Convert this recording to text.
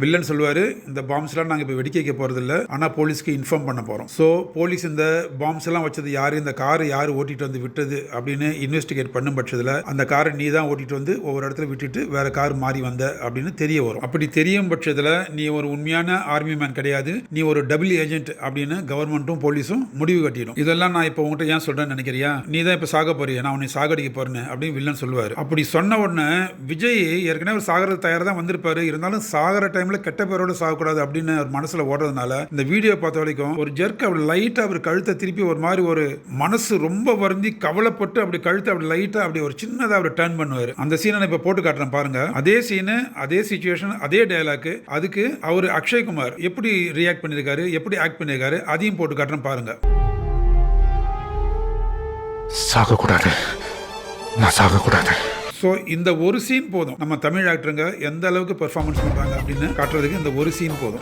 Villain சொல்லுவாரு, இந்த பாம்ஸ்லாம் நாங்கள் இப்போ வெடிக்க வைக்க போறதில்ல, ஆனால் போலீஸ்க்கு இன்ஃபார்ம் பண்ண போகிறோம். ஸோ போலீஸ் இந்த பாம்ஸ் எல்லாம் வச்சது யார், இந்த காரை யார் ஓட்டிட்டு வந்து விட்டது அப்படின்னு இன்வெஸ்டிகேட் பண்ணும் பட்சத்தில் அந்த காரை நீ தான் ஓட்டிட்டு வந்து ஒவ்வொரு இடத்துல விட்டுட்டு வேற கார் மாறி வந்த அப்படின்னு தெரிய வரும். அப்படி தெரியும் பட்சத்தில் நீ ஒரு உண்மையான ஆர்மி மேன் கிடையாது, நீ ஒரு டபுள் ஏஜென்ட் அப்படின்னு கவர்மெண்ட்டும் போலீஸும் முடிவு கட்டிடும். இதெல்லாம் நான் இப்போ உங்கள்கிட்ட ஏன் சொல்றேன்னு நினைக்கிறியா, நீ தான் இப்போ சாக போறிய, நான் உன்னை சாகடிக்க போறேன்னு அப்படின்னு வில்லன் சொல்லுவார். அப்படி சொன்ன உடனே விஜய் ஏற்கனவே ஒரு சாகர தயார் தான் வந்திருப்பாரு, இருந்தாலும் சாகர டைம்ல கெட்ட பேரோட சாகக்கூடாது அப்படின்னு ஒரு மனசுல ஓடுறதுனால இந்த வீடியோ பார்த்த வரைக்கும் ஒரு ஜெர்க் அப்படி லைட்டா அவர் கழுத்தை திருப்பி ஒரு மாதிரி ஒரு மனசு ரொம்ப வருந்தி கவலைப்பட்டு அப்படி கழுத்தை அப்படி லைட்டா அப்படி ஒரு சின்னதாக அவர் டர்ன் பண்ணுவார். அந்த சீனை நான் இப்போ போட்டு காட்டுறேன் பாருங்க. அதே சீனு, அதே சிச்சுவேஷன், அதே டயலாக். அதுக்கு அவர் அக்ஷய்குமார் எப்படி ரியாக்ட் பண்ணியிருக்காரு, எப்படி ஆக்ட் பண்ணியிருக்காரு, அதையும் போட்டு காட்டுறேன் பாருங்க. சாகக்கூடாது, நான் சாகக்கூடாது. ஸோ இந்த ஒரு சீன் போதும் நம்ம தமிழ் ஆக்டருங்க எந்த அளவுக்கு பெர்ஃபார்மன்ஸ் பண்ணுறாங்க அப்படின்னு காட்டுறதுக்கு இந்த ஒரு சீன் போதும்.